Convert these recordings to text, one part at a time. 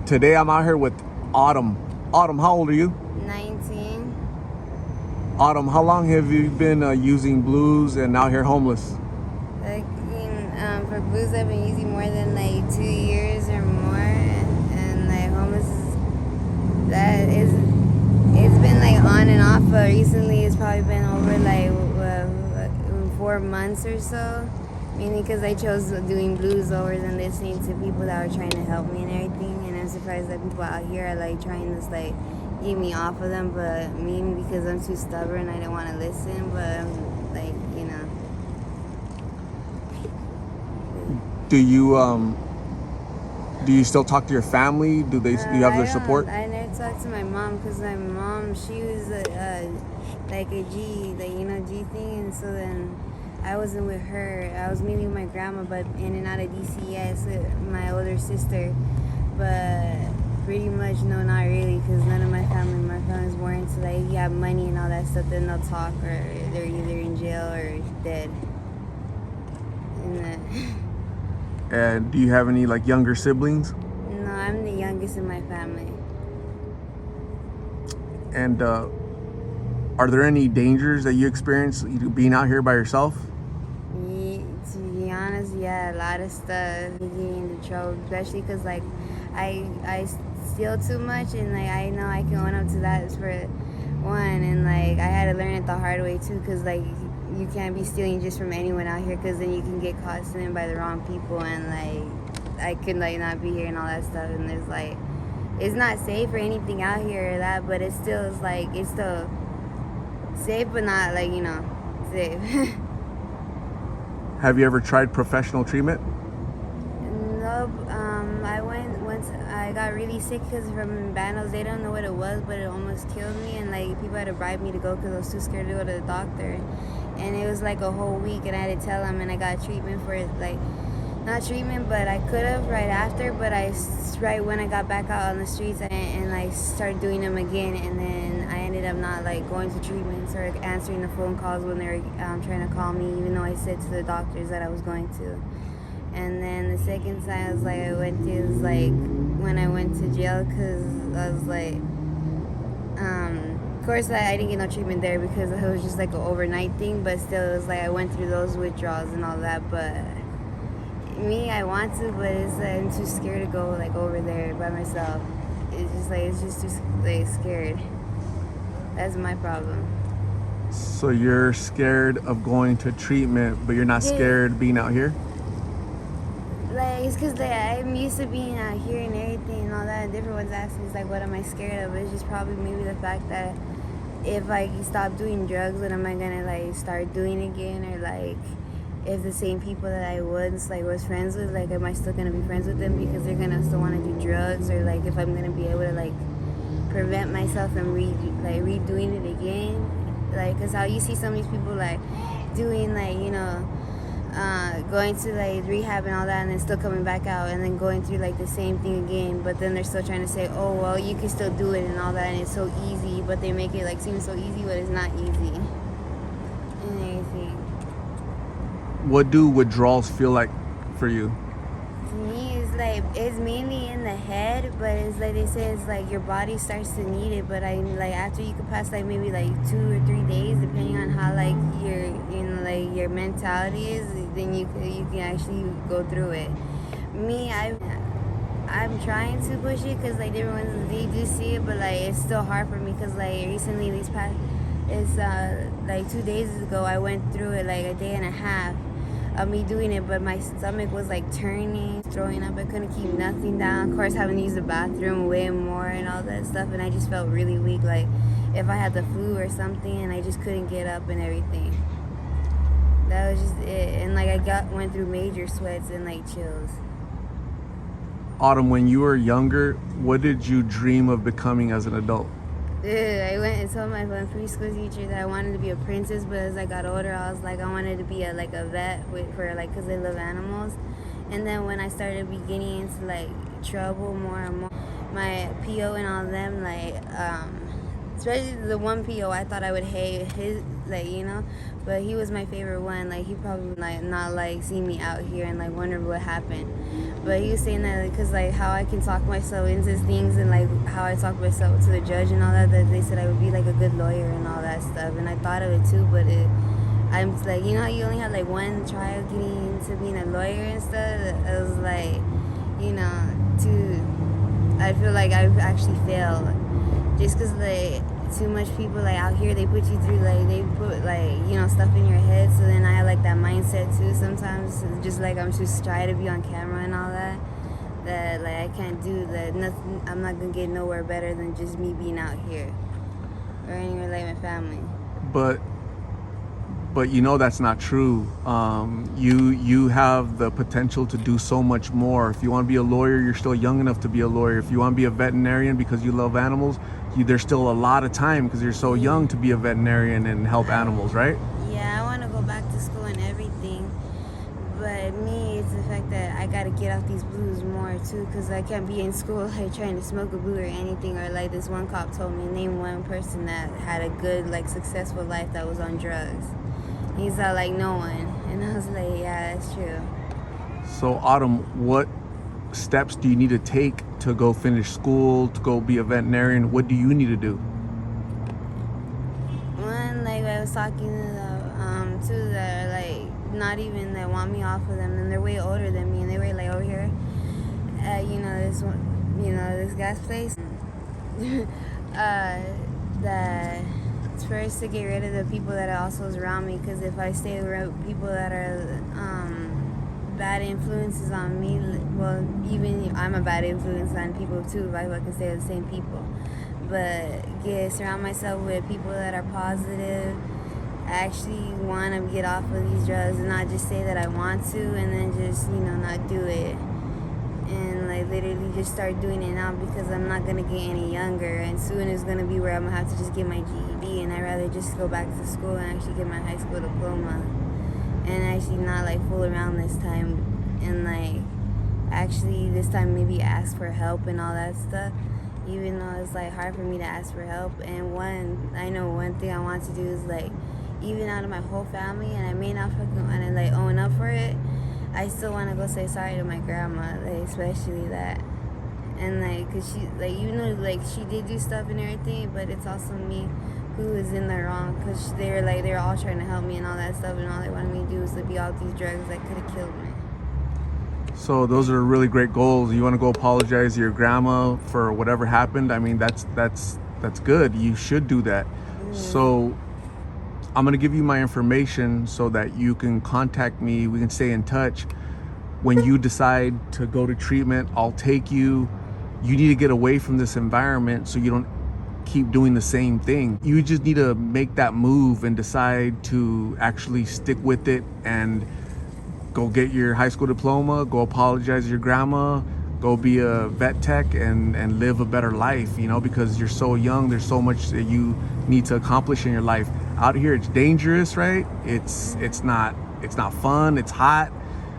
Today I'm out here with Autumn. Autumn, how old are you? 19. Autumn, how long have you been using blues and out here homeless? For blues, I've been using more than like 2 years or more, and like homeless, it's been like on and off. But recently, it's probably been over like 4 months or so. Mainly because I chose doing blues over than listening to people that were trying to help me and everything. And I'm surprised that people out here are like trying to like get me off of them. But me, because I'm too stubborn, I don't want to listen. But I'm like, you know. Do you still talk to your family? Do you have their support? I never talked to my mom because my mom, she was like a G, like, you know, G thing. And so then I wasn't with her. I was mainly with my grandma, but in and out of DCS with my older sister. But pretty much, no, not really, because none of my family's more into, like, if you have money and all that stuff, then they'll talk, or they're either in jail or dead. And do you have any, like, younger siblings? No, I'm the youngest in my family. And are there any dangers that you experience being out here by yourself? To be honest, yeah, a lot of stuff. Getting into trouble, especially because like I steal too much, and like I know I can own up to that for one, and like I had to learn it the hard way too, because like you can't be stealing just from anyone out here, because then you can get caught stealing by the wrong people, and like I could like not be here and all that stuff, and there's like it's not safe or anything out here or that, but it's still safe, but not like, you know, safe. Have you ever tried professional treatment? Nope. I went once. I got really sick because from Banos, they don't know what it was, but it almost killed me. And like people had to bribe me to go because I was too scared to go to the doctor. And it was like a whole week, and I had to tell them. And I got treatment for it, like not treatment, but I could have right after. But right when I got back out on the streets and I started doing them again, and then I ended up not like going to treatment or answering the phone calls when they were trying to call me, even though I said to the doctors that I was going to. And then the second time was when I went to jail, because I was like, of course I didn't get no treatment there because it was just like an overnight thing, but still it was like I went through those withdrawals and all that. But me, I want to, but I'm too scared to go like over there by myself. It's just too like scared. That's my problem. So you're scared of going to treatment, but you're not scared being out here? Like, it's because I'm used to being out here and everything and all that. And different ones ask me, it's like, what am I scared of? It's just probably maybe the fact that if I stop doing drugs, then am I gonna like start doing again? Or like, if the same people that I was friends with, like, am I still gonna be friends with them because they're gonna still want to do drugs? Or like, if I'm gonna be able to like prevent myself from redoing it again? Like, cause how you see some of these people like doing like, you know, going to like rehab and all that, and then still coming back out and then going through like the same thing again, but then they're still trying to say, oh well, you can still do it and all that, and it's so easy, but they make it like seem so easy, but it's not easy and everything. What do withdrawals feel like for you? To me, it's mainly in the head, but it's like they say, it's like your body starts to need it, but after you could pass like maybe like 2 or 3 days, depending on how like your mentality is, then you can actually go through it. Me, I'm trying to push it because like different ones, they do see it, but like it's still hard for me because like recently it's like 2 days ago I went through it like a day and a half of me doing it, but my stomach was like turning, throwing up. I couldn't keep nothing down. Of course, having to use the bathroom way more and all that stuff, and I just felt really weak, like if I had the flu or something, and I just couldn't get up and everything. That was just it, and like I went through major sweats and like chills. Autumn, when you were younger, what did you dream of becoming as an adult? I went and told my preschool teacher that I wanted to be a princess, but as I got older, I was like, I wanted to be a vet because I love animals. And then when I started getting into like trouble more and more, my PO and all them, like especially the one PO. I thought I would hate his, like, you know, but he was my favorite one. Like, he probably like not like see me out here and like wonder what happened. But he was saying that because like how I can talk myself into things and like how I talk myself to the judge and all that. That they said I would be like a good lawyer and all that stuff. And I thought of it too, but I'm like, you know how you only have like one trial getting into being a lawyer and stuff? It was like, you know, I feel like I've actually failed. Just because, like, too much people, like, out here, they put you through, like, they put, like, you know, stuff in your head. So then I have, like, that mindset, too, sometimes. Just, like, I'm too shy to be on camera and all that. That, like, I can't do that. Nothing, I'm not going to get nowhere better than just me being out here. Or anywhere like my family. But you know that's not true. You have the potential to do so much more. If you want to be a lawyer, you're still young enough to be a lawyer. If you want to be a veterinarian because you love animals, there's still a lot of time because you're so young to be a veterinarian and help animals, right? Yeah, I want to go back to school and everything. But me, it's the fact that I got to get off these blues more, too, because I can't be in school like trying to smoke a blue or anything. Or like this one cop told me, name one person that had a good, like, successful life that was on drugs. He's all like, no one. And I was like, yeah, that's true. So, Autumn, what steps do you need to take to go finish school, to go be a veterinarian? What do you need to do? One, like, I was talking to the two that are, like, not even that want me off of them, and they're way older than me, and they were, like, over here at, you know, this one, you know, this gas place. That it's first to get rid of the people that are also around me, because if I stay around people that are bad influences on me, well, even I'm a bad influence on people too, if I can stay with the same people. But surround myself with people that are positive, actually want to get off of these drugs, and not just say that I want to and then just, you know, not do it. And like literally just start doing it now, because I'm not gonna get any younger, and soon it's gonna be where I'm gonna have to just get my GED, and I'd rather just go back to school and actually get my high school diploma, and actually not like fool around this time, and like actually this time maybe ask for help and all that stuff, even though it's like hard for me to ask for help. And I know one thing I want to do is like, even out of my whole family, and I may not fucking want to like own up for it, I still want to go say sorry to my grandma, like, especially that. And, like, because she, like, you know, like, she did do stuff and everything, but it's also me who is in the wrong, because they were all trying to help me and all that stuff, and all they wanted me to do was to be off these drugs that could have killed me. So those are really great goals. You want to go apologize to your grandma for whatever happened. I mean, that's good. You should do that. Mm-hmm. So I'm going to give you my information so that you can contact me. We can stay in touch. When you decide to go to treatment, I'll take you. You need to get away from this environment so you don't keep doing the same thing. You just need to make that move and decide to actually stick with it and go get your high school diploma, go apologize to your grandma, go be a vet tech and live a better life, you know, because you're so young. There's so much that you need to accomplish in your life. Out here it's dangerous, right? It's not fun. It's hot.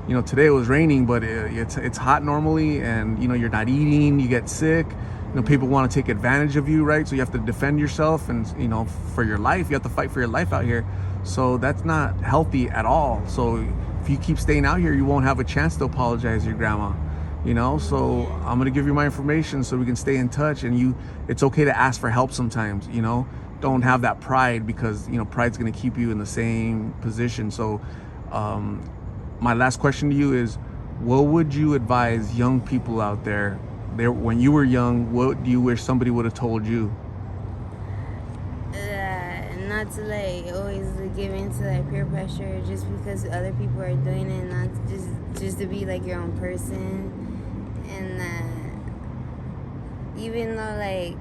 You know, today it was raining, but it's hot normally, and you know, you're not eating, you get sick. You know, people want to take advantage of you, right? So you have to defend yourself, and you know, for your life, you have to fight for your life out here. So that's not healthy at all. So if you keep staying out here, you won't have a chance to apologize to your grandma. You know, so I'm gonna give you my information so we can stay in touch, and it's okay to ask for help sometimes, you know. Don't have that pride, because you know, pride's going to keep you in the same position. So my last question to you is, what would you advise young people out there when you were young? What do you wish somebody would have told you? Not to like always give into like peer pressure just because other people are doing it, not just to be like your own person. And even though like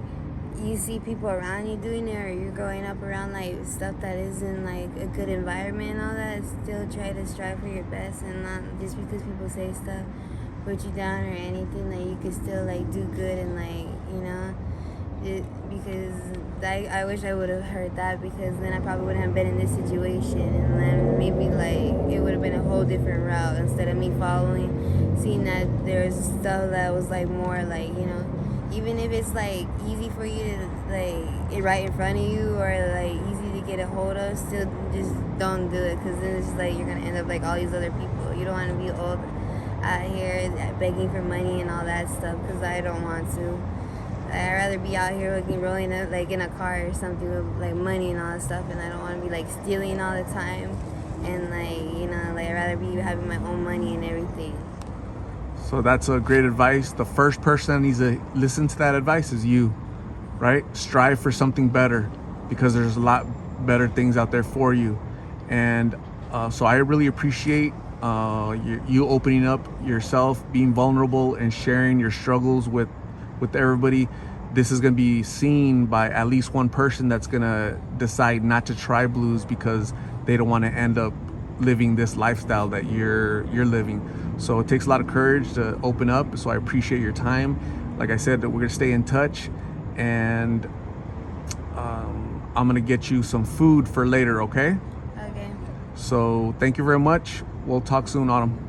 you see people around you doing it, or you're growing up around like stuff that isn't like a good environment and all that, still try to strive for your best, and not just because people say stuff put you down or anything, that you can still like do good, and like, you know, because I wish I would have heard that, because then I probably wouldn't have been in this situation, and then maybe like it would have been a whole different route, instead of me following, seeing that there's stuff that was like more like, you know, even if it's like easy for you to like it right in front of you or like easy to get a hold of, still just don't do it, because then it's just like you're gonna end up like all these other people. You don't want to be old out here begging for money and all that stuff, because I don't want to. I'd rather be out here rolling up like in a car or something with like money and all that stuff, and I don't want to be like stealing all the time, and like, you know, like I'd rather be having my own money and everything. So that's a great advice. The first person that needs to listen to that advice is you, right? Strive for something better, because there's a lot better things out there for you. And so I really appreciate you opening up yourself, being vulnerable, and sharing your struggles with everybody. This is going to be seen by at least one person that's going to decide not to try blues because they don't want to end up living this lifestyle that you're living. So it takes a lot of courage to open up. So I appreciate your time. Like I said, we're going to stay in touch, and I'm going to get you some food for later, okay? Okay. So thank you very much. We'll talk soon, Autumn.